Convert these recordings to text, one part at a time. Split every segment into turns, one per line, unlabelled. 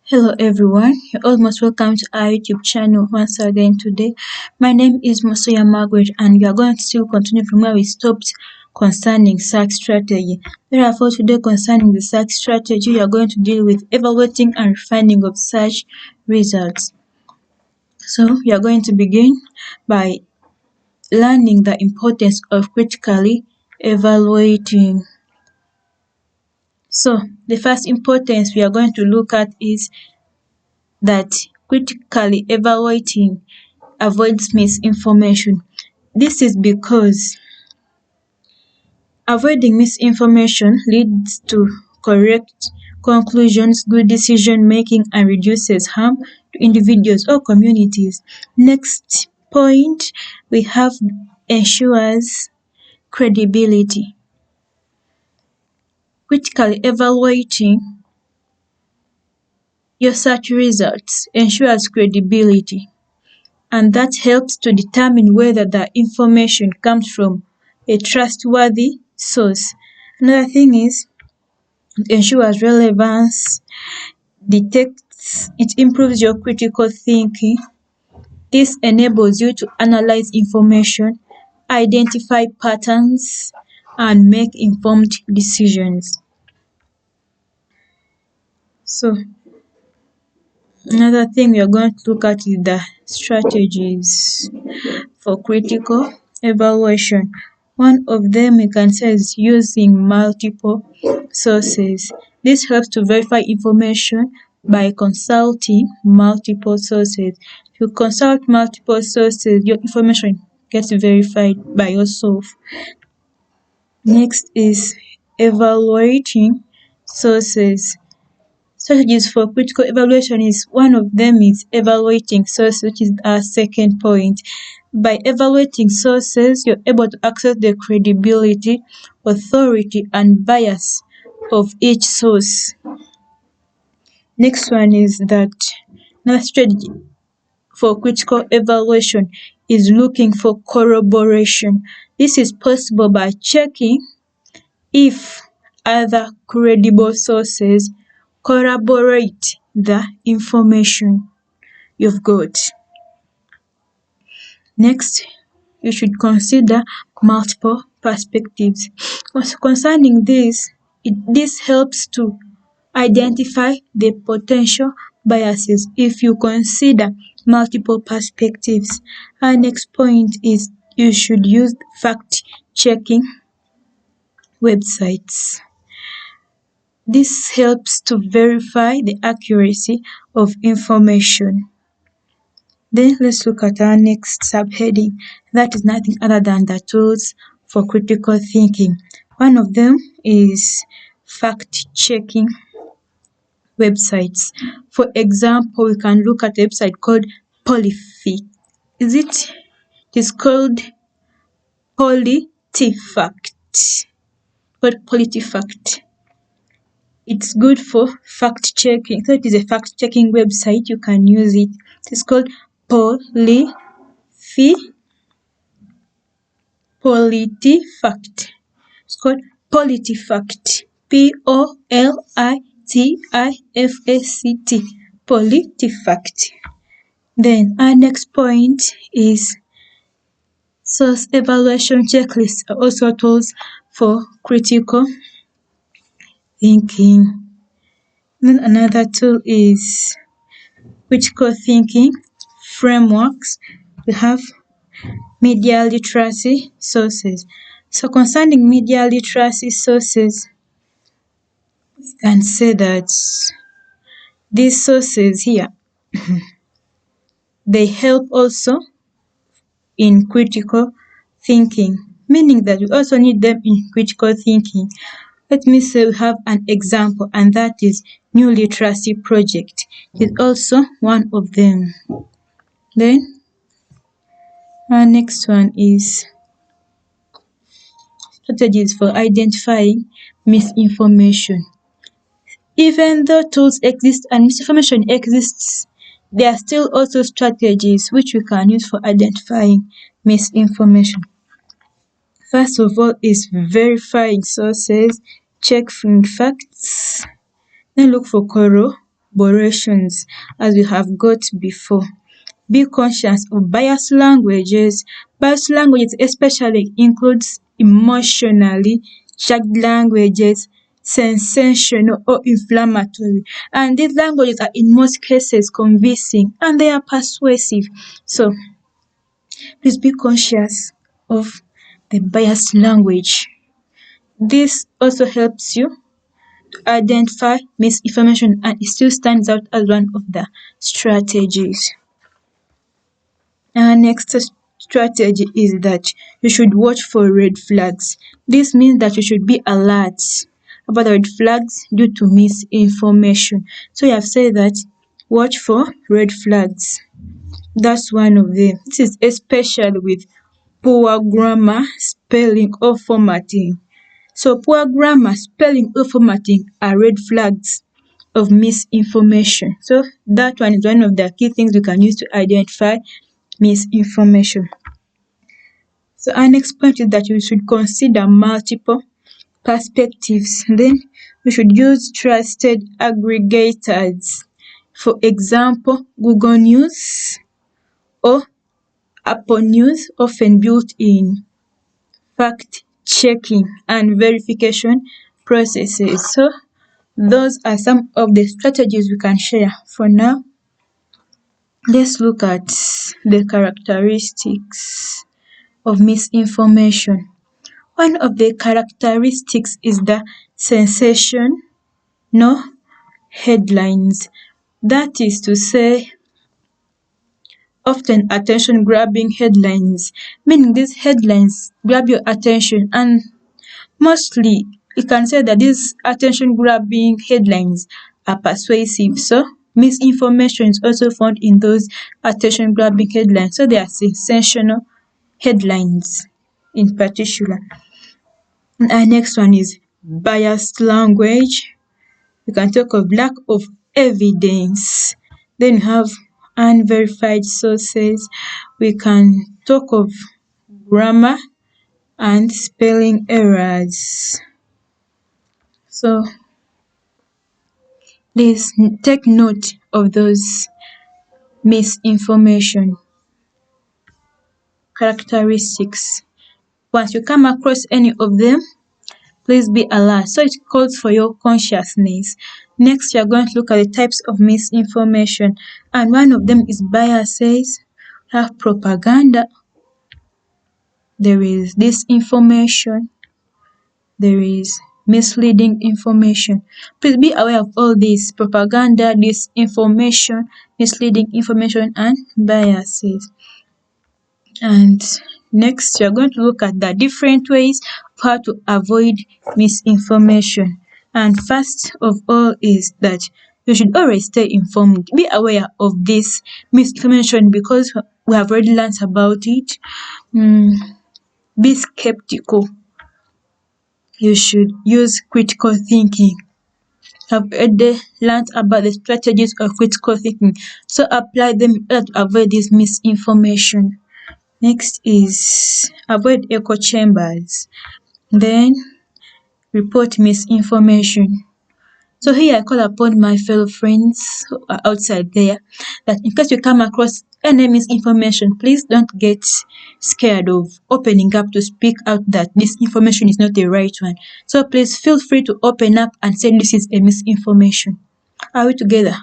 Hello everyone, you're almost welcome to our YouTube channel once again today. My name is Mosoya Margaret and we are going to still continue from where we stopped concerning search strategy. Therefore today concerning the search strategy, we are going to deal with evaluating and refining of search results. So we are going to begin by learning the importance of critically evaluating. So the first importance we are going to look at is that critically evaluating avoids misinformation. This is because avoiding misinformation leads to correct conclusions, good decision making, and reduces harm to individuals or communities. Next point we have ensures credibility. Critically evaluating your search results ensures credibility, and that helps to determine whether the information comes from a trustworthy source. Another thing is it ensures relevance, it improves your critical thinking. This enables you to analyze information, identify patterns, and make informed decisions. So another thing we are going to look at is the strategies for critical evaluation. One of them we can say is using multiple sources. This helps to verify information by consulting multiple sources. If you consult multiple sources, your information gets verified by yourself. Next is evaluating sources. Strategies for critical evaluation is one of them is evaluating sources, which is our second point. By evaluating sources, you're able to access the credibility, authority, and bias of each source. Next one is that another strategy for critical evaluation is looking for corroboration. This is possible by checking if other credible sources corroborate the information you've got. Next, you should consider multiple perspectives. Concerning this, this helps to identify the potential biases if you consider multiple perspectives. Our next point is you should use fact-checking websites. This helps to verify the accuracy of information. Then let's look at our next subheading. That is nothing other than the tools for critical thinking. One of them is fact-checking websites. For example, we can look at a website called Polyfic. It is called PolitiFact. It's good for fact checking. So it is a fact checking website. You can use it. It's called PolitiFact. It's called PolitiFact. PolitiFact. PolitiFact. Then our next point is source evaluation checklists are also tools for critical thinking. Then another tool is critical thinking frameworks. We have media literacy sources. So concerning media literacy sources, we can say that these sources here they help also in critical thinking, meaning that we also need them in critical thinking. Let me say we have an example, and that is New Literacy Project. It is also one of them. Then our next one is strategies for identifying misinformation. Even though tools exist and misinformation exists, there are still also strategies which we can use for identifying misinformation. First of all is verifying sources, checking facts, then look for corroboration. collaborations as we have got before. Be conscious of biased languages. Biased languages especially includes emotionally charged languages, sensational or inflammatory, and these languages are in most cases convincing and they are persuasive. So please be conscious of the biased language. This also helps you to identify misinformation and it still stands out as one of the strategies. Our next strategy is that you should watch for red flags. This means that you should be alert about the red flags due to misinformation. So you have said that watch for red flags. That's one of them. This is especially with poor grammar, spelling or formatting. So poor grammar, spelling or formatting are red flags of misinformation. So that one is one of the key things we can use to identify misinformation. So our next point is that you should consider multiple perspectives. Then we should use trusted aggregators. For example, Google News or Apple News often built in fact-checking and verification processes. So those are some of the strategies we can share. For now, let's look at the characteristics of misinformation. One of the characteristics is the sensational headlines. That is to say, often attention-grabbing headlines, meaning these headlines grab your attention, and mostly you can say that these attention-grabbing headlines are persuasive. So misinformation is also found in those attention-grabbing headlines. So they are sensational headlines in particular. And our next one is biased language. We can talk of lack of evidence. Then we have unverified sources. We can talk of grammar and spelling errors. So please take note of those misinformation characteristics. Once you come across any of them, please be alert. So it calls for your consciousness. Next, we are going to look at the types of misinformation, and one of them is biases. We have propaganda. There is disinformation. There is misleading information. Please be aware of all these: propaganda, disinformation, misleading information, and biases. And next, we are going to look at the different ways of how to avoid misinformation. And first of all is that you should always stay informed. Be aware of this misinformation because we have already learned about it. Be skeptical. You should use critical thinking. I've already learned about the strategies of critical thinking, so apply them in order to avoid this misinformation. Next is avoid echo chambers. Then report misinformation. So here I call upon my fellow friends who are outside there that in case you come across any misinformation, please don't get scared of opening up to speak out that this information is not the right one. So please feel free to open up and say this is a misinformation. Are we together?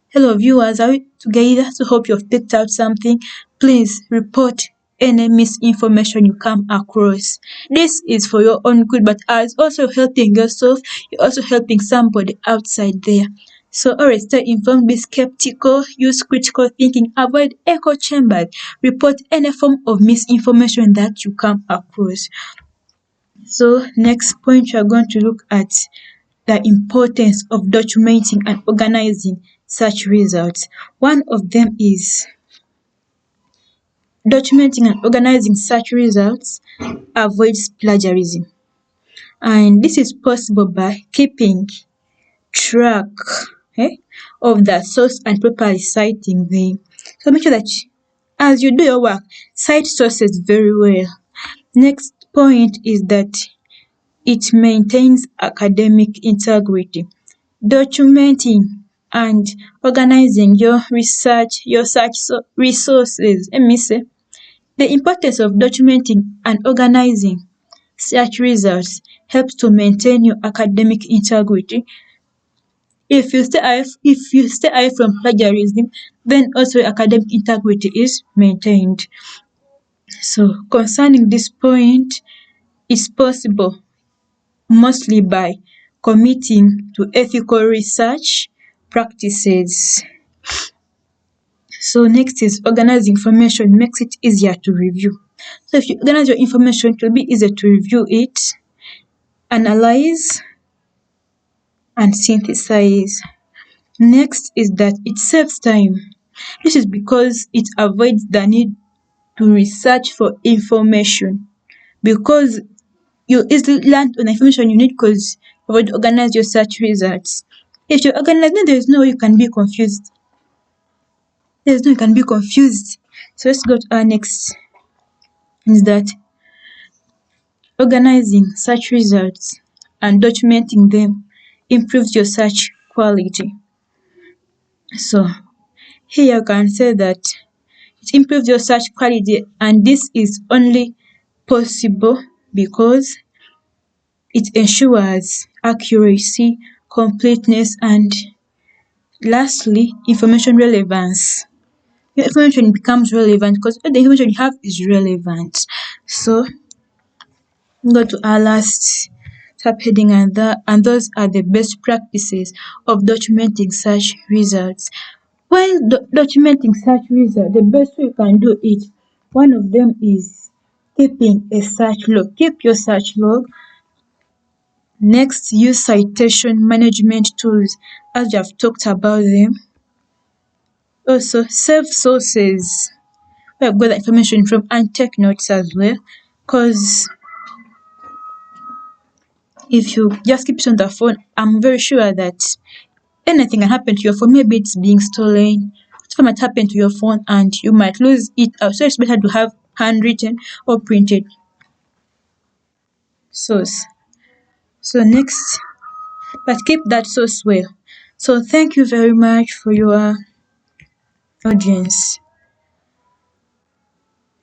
Hello viewers, are we together? So hope you've picked out something. Please report any misinformation you come across. This is for your own good, but as also helping yourself, you're also helping somebody outside there. So always stay informed, be skeptical, use critical thinking, avoid echo chambers, report any form of misinformation that you come across. So next point, we are going to look at the importance of documenting and organizing search results. One of them is documenting and organizing search results avoids plagiarism. And this is possible by keeping track of the source and properly citing them. So make sure that as you do your work, cite sources very well. Next point is that it maintains academic integrity. Documenting and organizing your research, resources. Let me say, the importance of documenting and organizing search results helps to maintain your academic integrity. If you stay away from plagiarism, then also academic integrity is maintained. So concerning this point, it's possible mostly by committing to ethical research practices. So next is organize information makes it easier to review. So if you organize your information, it will be easier to review it, analyze, and synthesize. Next is that it saves time. This is because it avoids the need to research for information, because you easily land on the information you need because you've already organized your search results. If you organize, then there is no way you can be confused. There's no way you can be confused. So let's go to our next. Is that organizing search results and documenting them improves your search quality. So here you can say that it improves your search quality, and this is only possible because it ensures accuracy, completeness, and lastly, information relevance. Your information becomes relevant because all the information you have is relevant. So go to our last subheading, and those are the best practices of documenting search results. While documenting search results, the best way you can do it, one of them is keeping a search log. Keep your search log. Next, use citation management tools as you have talked about them. Also, save sources where I've got the information from, and take notes as well, because if you just keep it on the phone, I'm very sure that anything can happen to your phone. Maybe it's being stolen, something might happen to your phone and you might lose it. So it's better to have handwritten or printed source. So next, but keep that source well. So thank you very much for your audience.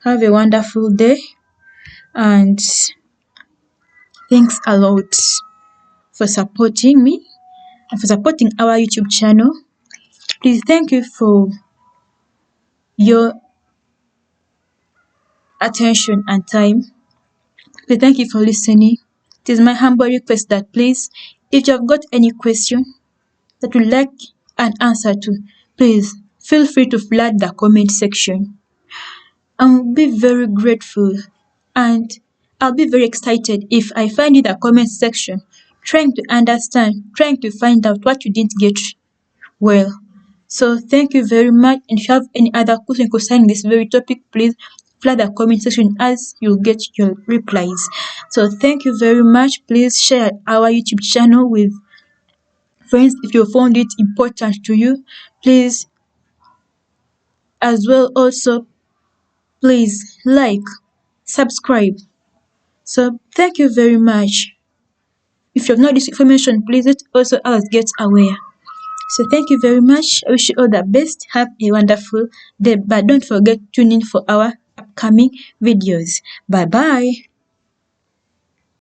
Have a wonderful day, and thanks a lot for supporting me and for supporting our YouTube channel. Please, thank you for your attention and time. Please, thank you for listening. It is my humble request that please, if you have got any question that you'd like an answer to, please feel free to flood the comment section. I'll be very grateful, and I'll be very excited if I find in the comment section trying to understand, trying to find out what you didn't get well. So thank you very much, and if you have any other question concerning this very topic, please flood the comment section as you'll get your replies. So thank you very much. Please share our YouTube channel with friends if you found it important to you. Please as well also please like, subscribe. So thank you very much. If you have not this information, please let also us get aware. So thank you very much. I wish you all the best. Have a wonderful day. But don't forget to tune in for our upcoming videos. Bye bye.